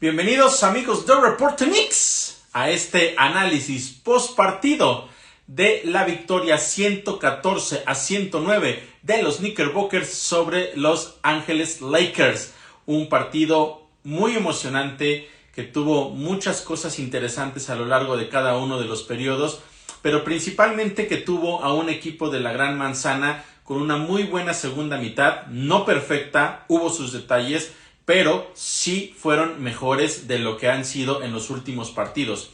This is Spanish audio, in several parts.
Bienvenidos amigos de Reporte Knicks a este análisis post partido de la victoria 114-109 de los Knickerbockers sobre Los Ángeles Lakers. Un partido muy emocionante que tuvo muchas cosas interesantes a lo largo de cada uno de los periodos, pero principalmente que tuvo a un equipo de la Gran Manzana con una muy buena segunda mitad, no perfecta, hubo sus detalles, pero sí fueron mejores de lo que han sido en los últimos partidos.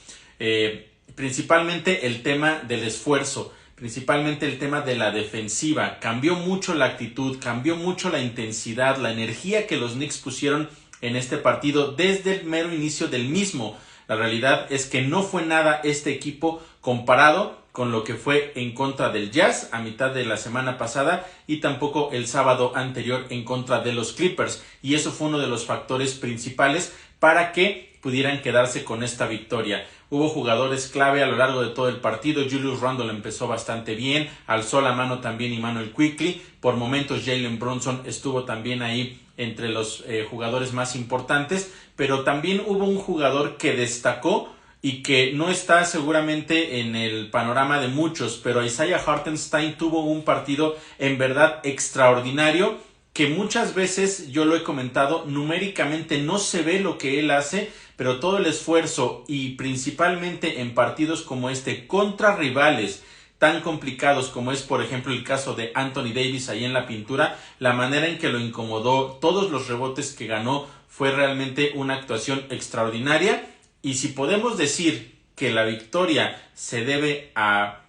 Principalmente el tema del esfuerzo, principalmente el tema de la defensiva. Cambió mucho la actitud, cambió mucho la intensidad, la energía que los Knicks pusieron en este partido desde el mero inicio del mismo. La realidad es que no fue nada este equipo comparado con lo que fue en contra del Jazz a mitad de la semana pasada y tampoco el sábado anterior en contra de los Clippers, y eso fue uno de los factores principales para que pudieran quedarse con esta victoria. Hubo jugadores clave a lo largo de todo el partido. Julius Randle empezó bastante bien, alzó la mano también Immanuel Quickley, por momentos Jalen Brunson estuvo también ahí entre los jugadores más importantes, pero también hubo un jugador que destacó y que no está seguramente en el panorama de muchos, pero Isaiah Hartenstein tuvo un partido en verdad extraordinario, que muchas veces yo lo he comentado, numéricamente no se ve lo que él hace, pero todo el esfuerzo y principalmente en partidos como este contra rivales tan complicados como es por ejemplo el caso de Anthony Davis ahí en la pintura, la manera en que lo incomodó, todos los rebotes que ganó, fue realmente una actuación extraordinaria. Y si podemos decir que la victoria se debe a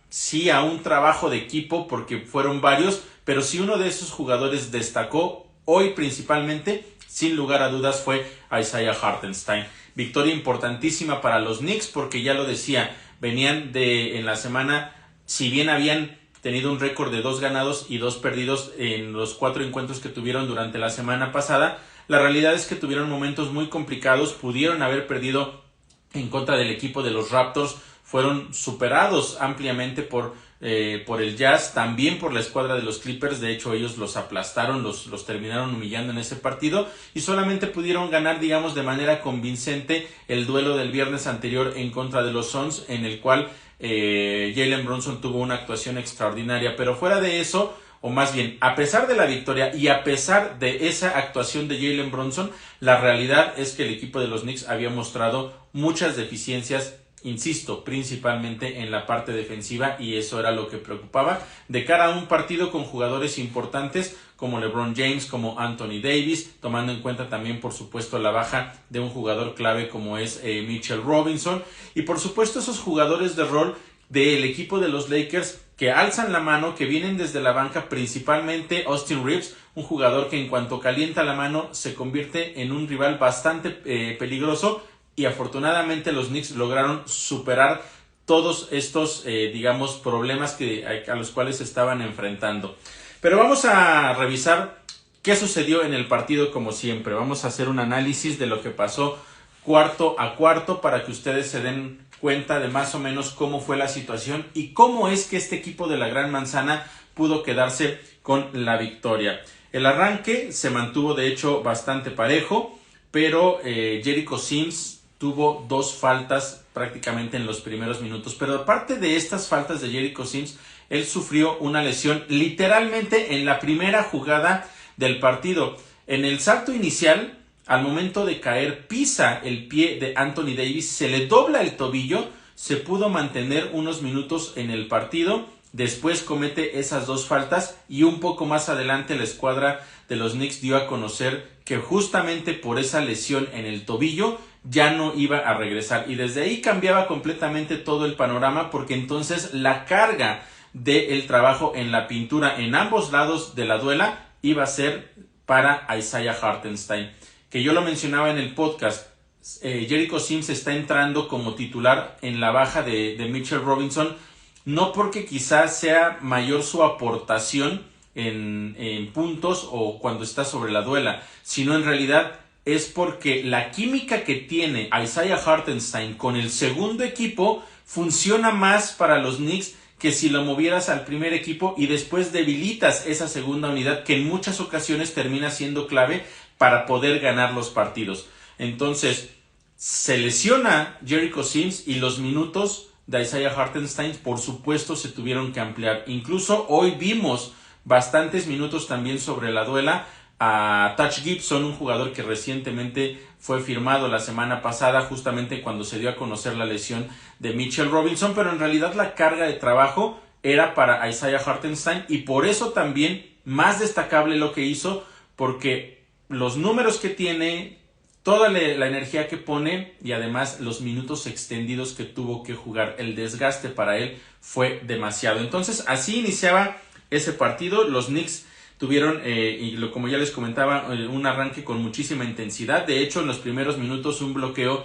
un trabajo de equipo, porque fueron varios, pero si uno de esos jugadores destacó hoy principalmente, sin lugar a dudas fue Isaiah Hartenstein. Victoria importantísima para los Knicks porque ya lo decía, venían en la semana, si bien habían tenido un récord de 2 ganados y 2 perdidos en los 4 encuentros que tuvieron durante la semana pasada, la realidad es que tuvieron momentos muy complicados, pudieron haber perdido en contra del equipo de los Raptors, fueron superados ampliamente por el Jazz, también por la escuadra de los Clippers. De hecho ellos los aplastaron, los terminaron humillando en ese partido y solamente pudieron ganar, digamos, de manera convincente el duelo del viernes anterior en contra de los Suns, en el cual Jalen Brunson tuvo una actuación extraordinaria. Pero fuera de eso, o más bien, a pesar de la victoria y a pesar de esa actuación de Jalen Brunson, la realidad es que el equipo de los Knicks había mostrado muchas deficiencias, insisto, principalmente en la parte defensiva, y eso era lo que preocupaba de cara a un partido con jugadores importantes como LeBron James, como Anthony Davis, tomando en cuenta también por supuesto la baja de un jugador clave como es Mitchell Robinson, y por supuesto esos jugadores de rol del equipo de los Lakers que alzan la mano, que vienen desde la banca, principalmente Austin Reeves, un jugador que en cuanto calienta la mano se convierte en un rival bastante peligroso, y afortunadamente los Knicks lograron superar todos estos problemas a los cuales se estaban enfrentando. Pero vamos a revisar qué sucedió en el partido como siempre. Vamos a hacer un análisis de lo que pasó cuarto a cuarto para que ustedes se den cuenta de más o menos cómo fue la situación y cómo es que este equipo de la Gran Manzana pudo quedarse con la victoria. El arranque se mantuvo de hecho bastante parejo, pero Jericho Sims tuvo 2 faltas prácticamente en los primeros minutos, pero aparte de estas faltas de Jericho Sims, él sufrió una lesión literalmente en la primera jugada del partido. En el salto inicial, al momento de caer, pisa el pie de Anthony Davis, se le dobla el tobillo, se pudo mantener unos minutos en el partido, después comete esas 2 faltas y un poco más adelante la escuadra de los Knicks dio a conocer que justamente por esa lesión en el tobillo ya no iba a regresar, y desde ahí cambiaba completamente todo el panorama, porque entonces la carga del trabajo en la pintura en ambos lados de la duela iba a ser para Isaiah Hartenstein, que yo lo mencionaba en el podcast. Jericho Sims está entrando como titular en la baja de Mitchell Robinson, no porque quizás sea mayor su aportación en puntos o cuando está sobre la duela, sino en realidad es porque la química que tiene Isaiah Hartenstein con el segundo equipo funciona más para los Knicks que si lo movieras al primer equipo y después debilitas esa segunda unidad que en muchas ocasiones termina siendo clave para poder ganar los partidos. Entonces, Se lesiona Jericho Sims y los minutos de Isaiah Hartenstein por supuesto se tuvieron que ampliar. Incluso hoy vimos bastantes minutos también sobre la duela a Taj Gibson, un jugador que recientemente fue firmado la semana pasada justamente cuando se dio a conocer la lesión de Mitchell Robinson, pero en realidad la carga de trabajo era para Isaiah Hartenstein y por eso también más destacable lo que hizo, porque los números que tiene, toda la energía que pone y además los minutos extendidos que tuvo que jugar, el desgaste para él fue demasiado. Entonces así iniciaba ese partido. Los Knicks tuvieron, como ya les comentaba, un arranque con muchísima intensidad. De hecho, en los primeros minutos un bloqueo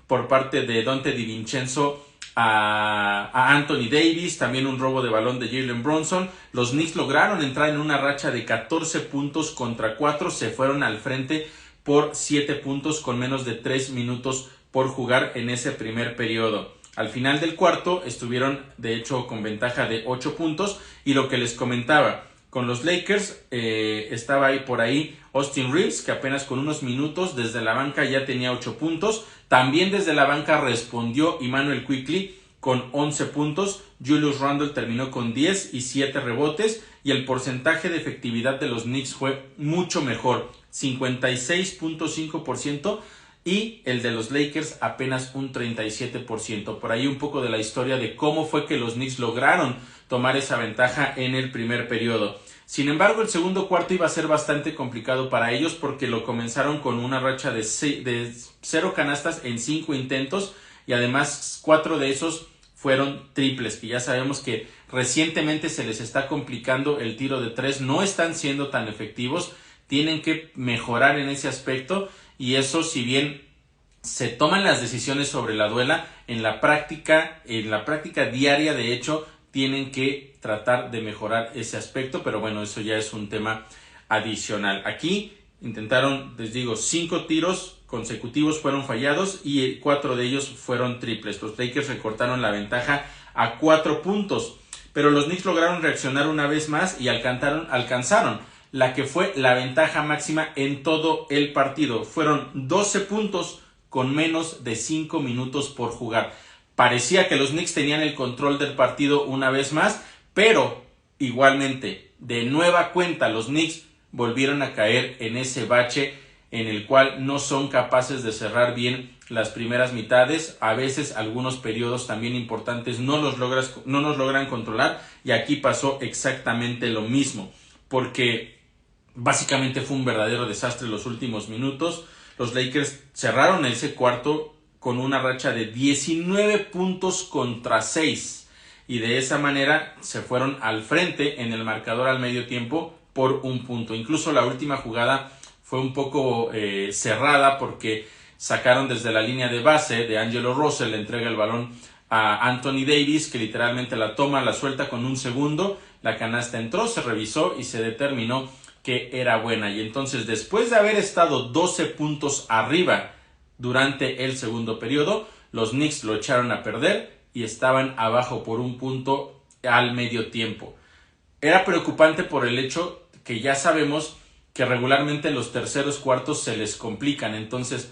por parte de Donte DiVincenzo a Anthony Davis, también un robo de balón de Jalen Brunson. Los Knicks lograron entrar en una racha de 14 puntos contra 4, se fueron al frente por 7 puntos con menos de 3 minutos por jugar en ese primer periodo. Al final del cuarto estuvieron de hecho con ventaja de 8 puntos y lo que les comentaba, con los Lakers estaba ahí por ahí Austin Reeves, que apenas con unos minutos desde la banca ya tenía 8 puntos. También desde la banca respondió Immanuel Quickley con 11 puntos. Julius Randle terminó con 10 y 7 rebotes. Y el porcentaje de efectividad de los Knicks fue mucho mejor, 56.5%. Y el de los Lakers apenas un 37%. Por ahí un poco de la historia de cómo fue que los Knicks lograron tomar esa ventaja en el primer periodo. Sin embargo, el segundo cuarto iba a ser bastante complicado para ellos porque lo comenzaron con una racha de 0 canastas en 5 intentos y además 4 de esos fueron triples, que ya sabemos que recientemente se les está complicando el tiro de 3, no están siendo tan efectivos, tienen que mejorar en ese aspecto y eso, si bien se toman las decisiones sobre la duela, en la práctica diaria de hecho tienen que tratar de mejorar ese aspecto, pero bueno, eso ya es un tema adicional. Aquí intentaron, les digo, 5 tiros consecutivos fueron fallados y 4 de ellos fueron triples. Los Lakers recortaron la ventaja a 4 puntos, pero los Knicks lograron reaccionar una vez más y alcanzaron la que fue la ventaja máxima en todo el partido. Fueron 12 puntos con menos de 5 minutos por jugar. Parecía que los Knicks tenían el control del partido una vez más, pero igualmente, de nueva cuenta, los Knicks volvieron a caer en ese bache en el cual no son capaces de cerrar bien las primeras mitades. A veces algunos periodos también importantes no los logran controlar y aquí pasó exactamente lo mismo, porque básicamente fue un verdadero desastre los últimos minutos. Los Lakers cerraron ese cuarto con una racha de 19 puntos contra 6 y de esa manera se fueron al frente en el marcador al medio tiempo por 1 punto. Incluso la última jugada fue un poco cerrada porque sacaron desde la línea de base de Angelo Russell, le entrega el balón a Anthony Davis, que literalmente la toma, la suelta con 1 segundo, la canasta entró, se revisó y se determinó que era buena. Y entonces, después de haber estado 12 puntos arriba durante el segundo periodo, los Knicks lo echaron a perder y estaban abajo por 1 punto al medio tiempo. Era preocupante por el hecho que ya sabemos que regularmente los terceros cuartos se les complican, entonces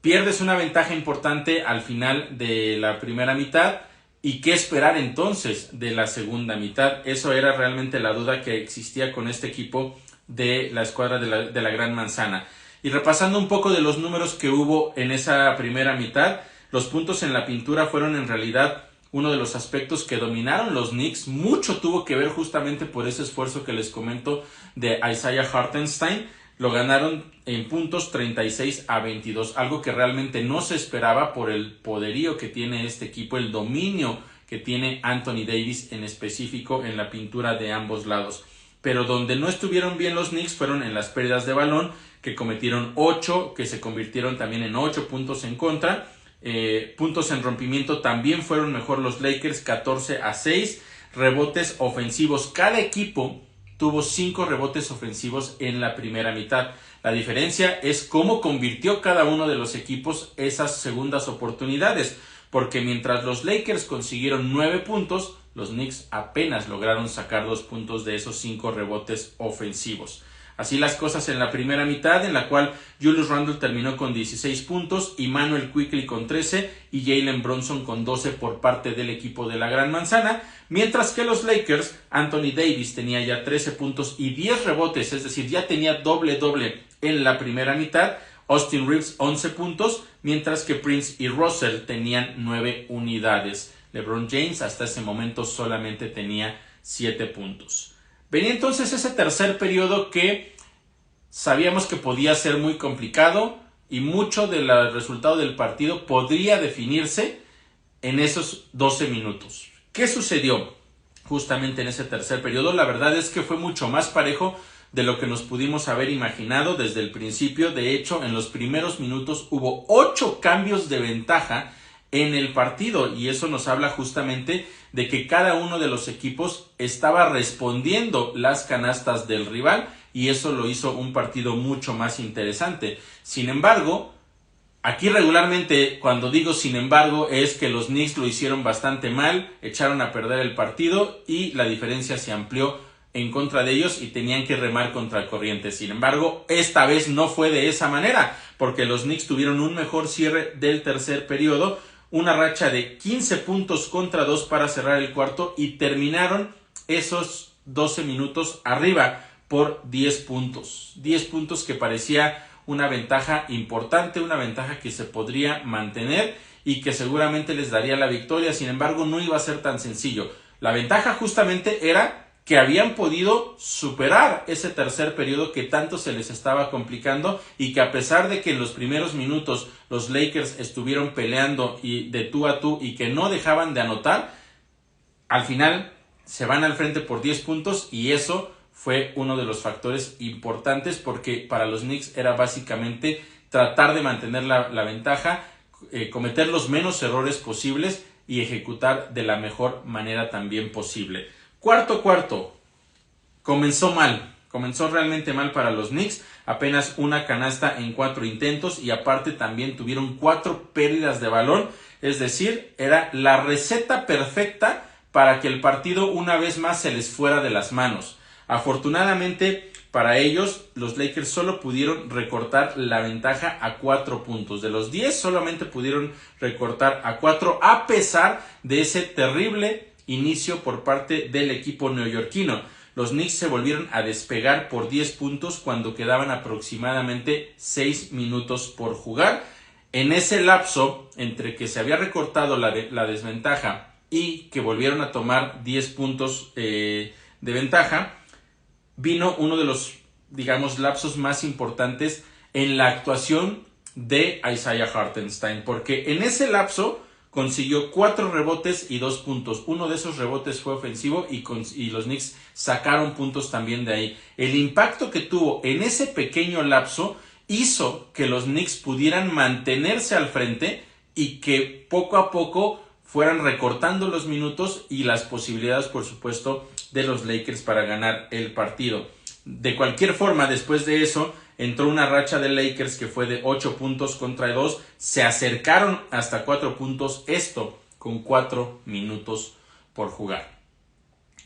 pierdes una ventaja importante al final de la primera mitad y qué esperar entonces de la segunda mitad. Eso era realmente la duda que existía con este equipo de la escuadra de la Gran Manzana. Y repasando un poco de los números que hubo en esa primera mitad, los puntos en la pintura fueron en realidad uno de los aspectos que dominaron los Knicks. Mucho tuvo que ver justamente por ese esfuerzo que les comento de Isaiah Hartenstein. Lo ganaron en puntos 36-22, algo que realmente no se esperaba por el poderío que tiene este equipo, el dominio que tiene Anthony Davis en específico en la pintura de ambos lados. Pero donde no estuvieron bien los Knicks fueron en las pérdidas de balón, que cometieron 8, que se convirtieron también en 8 puntos en contra. Puntos en rompimiento también fueron mejor los Lakers, 14-6. Rebotes ofensivos, cada equipo tuvo 5 rebotes ofensivos en la primera mitad. La diferencia es cómo convirtió cada uno de los equipos esas segundas oportunidades, porque mientras los Lakers consiguieron 9 puntos, los Knicks apenas lograron sacar 2 puntos de esos 5 rebotes ofensivos. Así las cosas en la primera mitad, en la cual Julius Randle terminó con 16 puntos, Immanuel Quickley con 13 y Jalen Brunson con 12 por parte del equipo de la Gran Manzana, mientras que los Lakers, Anthony Davis tenía ya 13 puntos y 10 rebotes, es decir, ya tenía doble en la primera mitad, Austin Reeves 11 puntos, mientras que Prince y Russell tenían 9 unidades. LeBron James hasta ese momento solamente tenía 7 puntos. Venía entonces ese tercer periodo que sabíamos que podía ser muy complicado y mucho del resultado del partido podría definirse en esos 12 minutos. ¿Qué sucedió justamente en ese tercer periodo? La verdad es que fue mucho más parejo de lo que nos pudimos haber imaginado desde el principio. De hecho, en los primeros minutos hubo 8 cambios de ventaja en el partido y eso nos habla justamente de que cada uno de los equipos estaba respondiendo las canastas del rival y eso lo hizo un partido mucho más interesante. Sin embargo, aquí regularmente cuando digo sin embargo es que los Knicks lo hicieron bastante mal, echaron a perder el partido y la diferencia se amplió en contra de ellos y tenían que remar contra corriente. Sin embargo, esta vez no fue de esa manera, porque los Knicks tuvieron un mejor cierre del tercer periodo, una racha de 15 puntos contra 2 para cerrar el cuarto y terminaron esos 12 minutos arriba por 10 puntos. 10 puntos que parecía una ventaja importante, una ventaja que se podría mantener y que seguramente les daría la victoria. Sin embargo, no iba a ser tan sencillo. La ventaja justamente era que habían podido superar ese tercer periodo que tanto se les estaba complicando y que a pesar de que en los primeros minutos los Lakers estuvieron peleando y de tú a tú y que no dejaban de anotar, al final se van al frente por 10 puntos y eso fue uno de los factores importantes porque para los Knicks era básicamente tratar de mantener la ventaja, cometer los menos errores posibles y ejecutar de la mejor manera también posible. Cuarto, comenzó realmente mal para los Knicks, apenas una canasta en 4 intentos y aparte también tuvieron 4 pérdidas de balón, es decir, era la receta perfecta para que el partido una vez más se les fuera de las manos. Afortunadamente para ellos, los Lakers solo pudieron recortar la ventaja a 4 puntos. De los 10 solamente pudieron recortar a 4 a pesar de ese terrible inicio por parte del equipo neoyorquino. Los Knicks se volvieron a despegar por 10 puntos cuando quedaban aproximadamente 6 minutos por jugar. En ese lapso, entre que se había recortado la desventaja y que volvieron a tomar 10 puntos de ventaja, vino uno de los, lapsos más importantes en la actuación de Isaiah Hartenstein, porque en ese lapso consiguió 4 rebotes y 2 puntos. Uno de esos rebotes fue ofensivo y los Knicks sacaron puntos también de ahí. El impacto que tuvo en ese pequeño lapso hizo que los Knicks pudieran mantenerse al frente y que poco a poco fueran recortando los minutos y las posibilidades, por supuesto, de los Lakers para ganar el partido. De cualquier forma, después de eso, entró una racha de Lakers que fue de 8 puntos contra 2. Se acercaron hasta 4 puntos, esto con 4 minutos por jugar.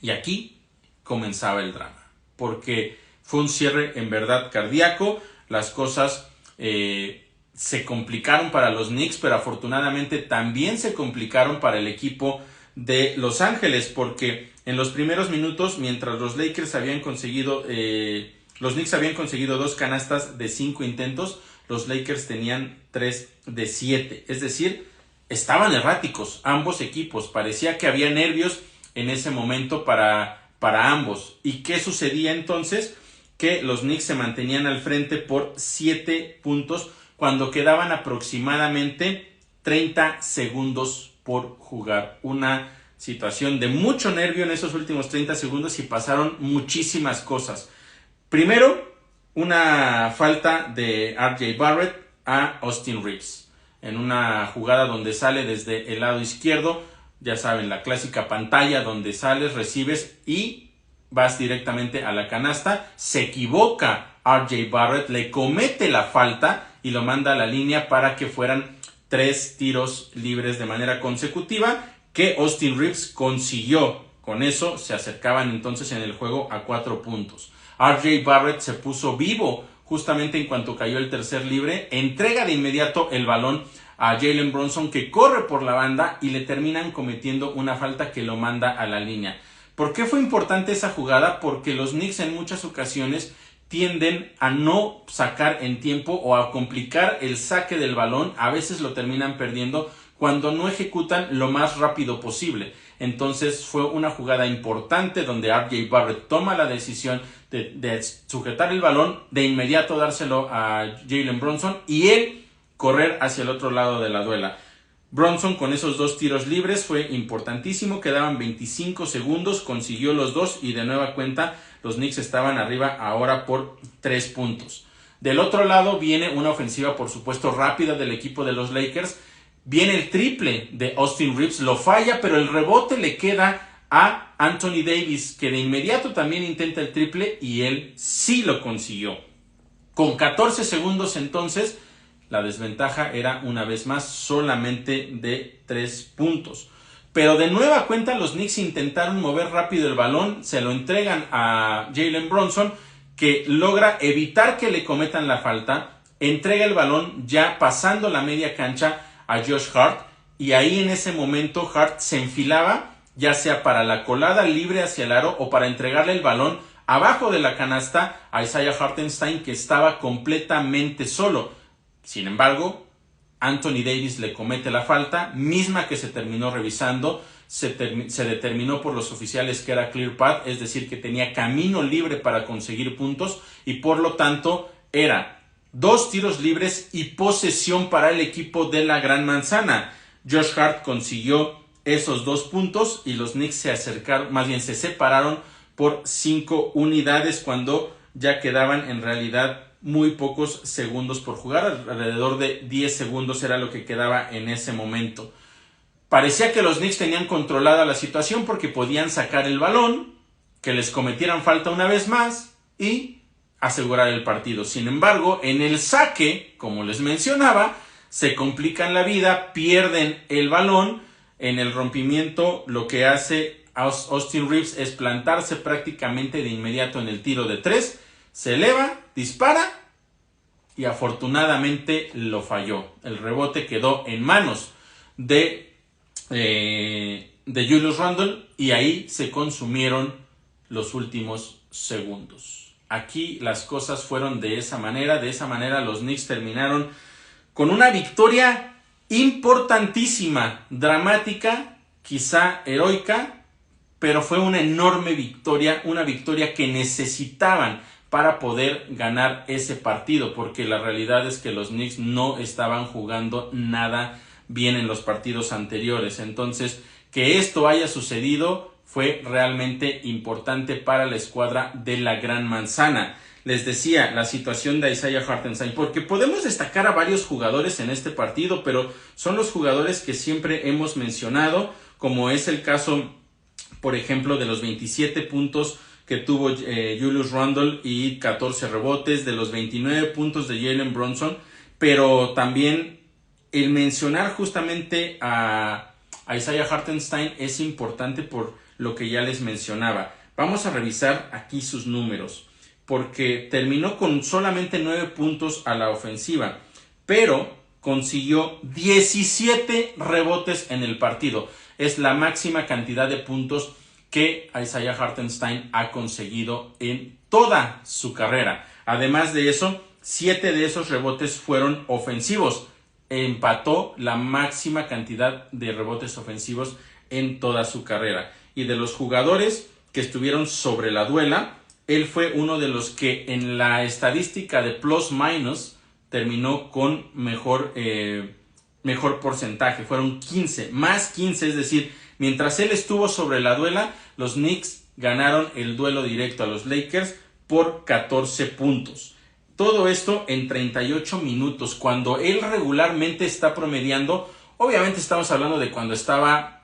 Y aquí comenzaba el drama, porque fue un cierre en verdad cardíaco. Las cosas se complicaron para los Knicks, pero afortunadamente también se complicaron para el equipo de Los Ángeles, porque en los primeros minutos, mientras los Lakers habían conseguido, los Knicks habían conseguido 2 canastas de 5 intentos, los Lakers tenían 3 de 7, es decir, estaban erráticos ambos equipos, parecía que había nervios en ese momento para ambos. ¿Y qué sucedía entonces? Que los Knicks se mantenían al frente por 7 puntos cuando quedaban aproximadamente 30 segundos por jugar. Una situación de mucho nervio en esos últimos 30 segundos y pasaron muchísimas cosas. Primero, una falta de RJ Barrett a Austin Reeves en una jugada donde sale desde el lado izquierdo, ya saben, la clásica pantalla donde sales, recibes y vas directamente a la canasta. Se equivoca RJ Barrett, le comete la falta y lo manda a la línea para que fueran 3 tiros libres de manera consecutiva que Austin Reeves consiguió. Con eso se acercaban entonces en el juego a 4 puntos. RJ Barrett se puso vivo justamente en cuanto cayó el tercer libre, entrega de inmediato el balón a Jalen Brunson, que corre por la banda y le terminan cometiendo una falta que lo manda a la línea. ¿Por qué fue importante esa jugada? Porque los Knicks en muchas ocasiones tienden a no sacar en tiempo o a complicar el saque del balón, a veces lo terminan perdiendo cuando no ejecutan lo más rápido posible. Entonces fue una jugada importante donde RJ Barrett toma la decisión de sujetar el balón, de inmediato dárselo a Jalen Brunson y él correr hacia el otro lado de la duela. Brunson con esos 2 tiros libres fue importantísimo, quedaban 25 segundos, consiguió los 2 y de nueva cuenta los Knicks estaban arriba ahora por 3 puntos. Del otro lado viene una ofensiva por supuesto rápida del equipo de los Lakers, viene el triple de Austin Reeves, lo falla pero el rebote le queda a Anthony Davis, que de inmediato también intenta el triple y él sí lo consiguió. Con 14 segundos entonces, la desventaja era una vez más solamente de 3 puntos. Pero de nueva cuenta los Knicks intentaron mover rápido el balón, se lo entregan a Jalen Brunson, que logra evitar que le cometan la falta, entrega el balón ya pasando la media cancha a Josh Hart, y ahí en ese momento Hart se enfilaba, ya sea para la colada libre hacia el aro o para entregarle el balón abajo de la canasta a Isaiah Hartenstein, que estaba completamente solo. Sin embargo, Anthony Davis le comete la falta, misma que se terminó revisando, se determinó por los oficiales que era clear path, es decir, que tenía camino libre para conseguir puntos y por lo tanto era 2 tiros libres y posesión para el equipo de la Gran Manzana. Josh Hart consiguió esos 2 puntos y los Knicks se acercaron, más bien se separaron por 5 unidades cuando ya quedaban en realidad muy pocos segundos por jugar, alrededor de 10 segundos era lo que quedaba en ese momento. Parecía que los Knicks tenían controlada la situación porque podían sacar el balón, que les cometieran falta una vez más y asegurar el partido. Sin embargo, en el saque, como les mencionaba, se complican la vida, pierden el balón. En el rompimiento lo que hace Austin Reeves es plantarse prácticamente de inmediato en el tiro de 3, se eleva, dispara y afortunadamente lo falló. El rebote quedó en manos de Julius Randle y ahí se consumieron los últimos segundos. Aquí las cosas fueron de esa manera los Knicks terminaron con una victoria importantísima, dramática, quizá heroica, pero fue una enorme victoria, una victoria que necesitaban para poder ganar ese partido, porque la realidad es que los Knicks no estaban jugando nada bien en los partidos anteriores. Entonces, que esto haya sucedido fue realmente importante para la escuadra de la Gran Manzana. Les decía, la situación de Isaiah Hartenstein, porque podemos destacar a varios jugadores en este partido, pero son los jugadores que siempre hemos mencionado, como es el caso, por ejemplo, de los 27 puntos que tuvo Julius Randle y 14 rebotes, de los 29 puntos de Jalen Brunson, pero también el mencionar justamente a Isaiah Hartenstein es importante por lo que ya les mencionaba. Vamos a revisar aquí sus números, porque terminó con solamente 9 puntos a la ofensiva, pero consiguió 17 rebotes en el partido. Es la máxima cantidad de puntos que Isaiah Hartenstein ha conseguido en toda su carrera. Además de eso, 7 de esos rebotes fueron ofensivos. Empató la máxima cantidad de rebotes ofensivos en toda su carrera. Y de los jugadores que estuvieron sobre la duela, él fue uno de los que en la estadística de plus-minus terminó con mejor porcentaje. Fueron 15, más 15, es decir, mientras él estuvo sobre la duela, los Knicks ganaron el duelo directo a los Lakers por 14 puntos. Todo esto en 38 minutos, cuando él regularmente está promediando, obviamente estamos hablando de cuando estaba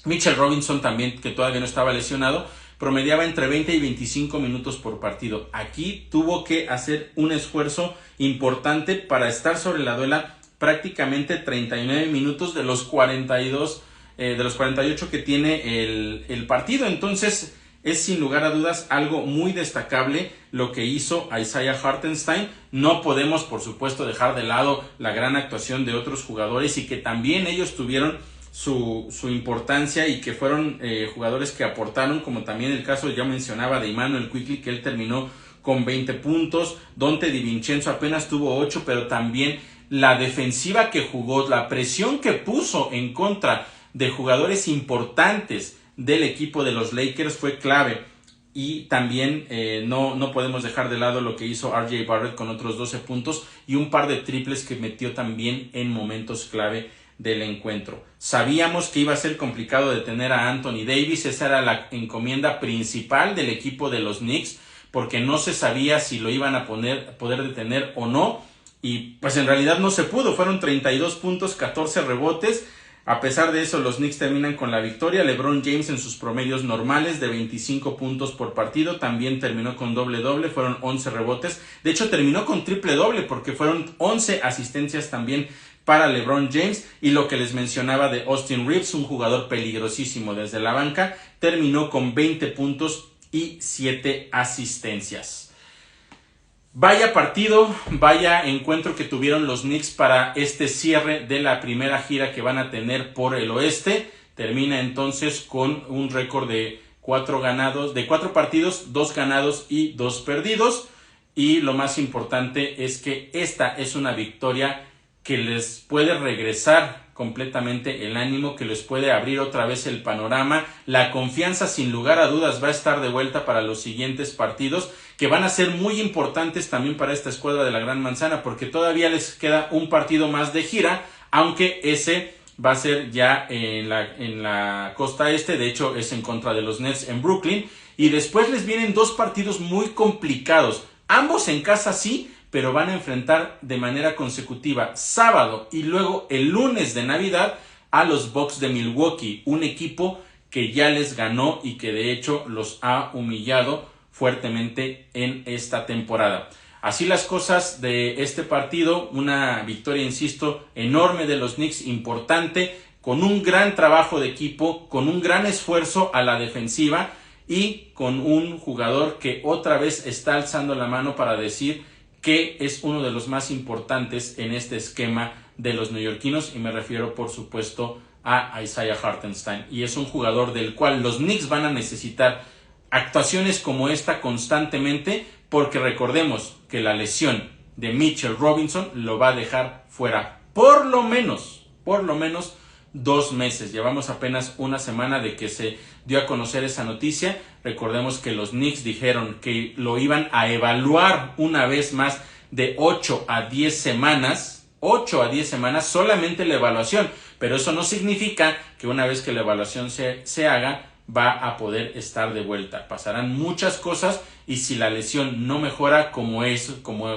Mitchell Robinson también, que todavía no estaba lesionado, promediaba entre 20 y 25 minutos por partido. Aquí tuvo que hacer un esfuerzo importante para estar sobre la duela prácticamente 39 minutos de los 42, de los 48 que tiene el partido. Entonces, es sin lugar a dudas algo muy destacable lo que hizo Isaiah Hartenstein. No podemos, por supuesto, dejar de lado la gran actuación de otros jugadores y que también ellos tuvieron su importancia y que fueron jugadores que aportaron, como también el caso ya mencionaba de Immanuel Quickley, que él terminó con 20 puntos, Donte DiVincenzo apenas tuvo 8, pero también la defensiva que jugó, la presión que puso en contra de jugadores importantes del equipo de los Lakers fue clave. Y también no podemos dejar de lado lo que hizo RJ Barrett con otros 12 puntos y un par de triples que metió también en momentos clave del encuentro. Sabíamos que iba a ser complicado detener a Anthony Davis, esa era la encomienda principal del equipo de los Knicks, porque no se sabía si lo iban a poder detener o no, y pues en realidad no se pudo, fueron 32 puntos, 14 rebotes. A pesar de eso, los Knicks terminan con la victoria. LeBron James en sus promedios normales de 25 puntos por partido también terminó con doble-doble, fueron 11 rebotes. De hecho, terminó con triple-doble porque fueron 11 asistencias también para LeBron James. Y lo que les mencionaba de Austin Reeves, un jugador peligrosísimo desde la banca, terminó con 20 puntos y 7 asistencias. Vaya partido, vaya encuentro que tuvieron los Knicks para este cierre de la primera gira que van a tener por el oeste. Termina entonces con un récord de 4 partidos, 2 ganados y 2 perdidos. Y lo más importante es que esta es una victoria que les puede regresar completamente el ánimo, que les puede abrir otra vez el panorama. La confianza, sin lugar a dudas, va a estar de vuelta para los siguientes partidos, que van a ser muy importantes también para esta escuadra de la Gran Manzana, porque todavía les queda un partido más de gira, aunque ese va a ser ya en la costa este. De hecho es en contra de los Nets en Brooklyn, y después les vienen 2 partidos muy complicados, ambos en casa sí, pero van a enfrentar de manera consecutiva sábado y luego el lunes de Navidad a los Bucks de Milwaukee, un equipo que ya les ganó y que de hecho los ha humillado fuertemente en esta temporada. Así las cosas de este partido, una victoria, insisto, enorme de los Knicks, importante, con un gran trabajo de equipo, con un gran esfuerzo a la defensiva y con un jugador que otra vez está alzando la mano para decir que es uno de los más importantes en este esquema de los neoyorquinos, y me refiero por supuesto a Isaiah Hartenstein, y es un jugador del cual los Knicks van a necesitar actuaciones como esta constantemente, porque recordemos que la lesión de Mitchell Robinson lo va a dejar fuera por lo menos 2 meses. Llevamos apenas una semana de que se dio a conocer esa noticia. Recordemos que los Knicks dijeron que lo iban a evaluar una vez más de 8 a 10 semanas. 8 a 10 semanas solamente la evaluación, pero eso no significa que una vez que la evaluación se haga va a poder estar de vuelta. Pasarán muchas cosas, y si la lesión no mejora como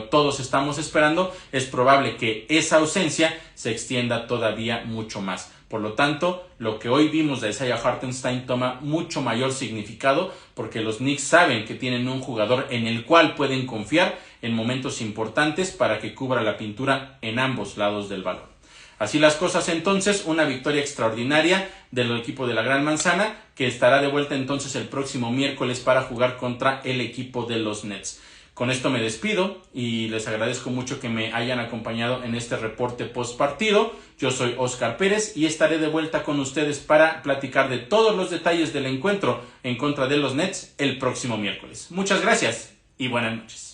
todos estamos esperando, es probable que esa ausencia se extienda todavía mucho más. Por lo tanto, lo que hoy vimos de Isaiah Hartenstein toma mucho mayor significado, porque los Knicks saben que tienen un jugador en el cual pueden confiar en momentos importantes para que cubra la pintura en ambos lados del balón. Así las cosas entonces, una victoria extraordinaria del equipo de la Gran Manzana, que estará de vuelta entonces el próximo miércoles para jugar contra el equipo de los Nets. Con esto me despido y les agradezco mucho que me hayan acompañado en este reporte post partido. Yo soy Oscar Pérez y estaré de vuelta con ustedes para platicar de todos los detalles del encuentro en contra de los Nets el próximo miércoles. Muchas gracias y buenas noches.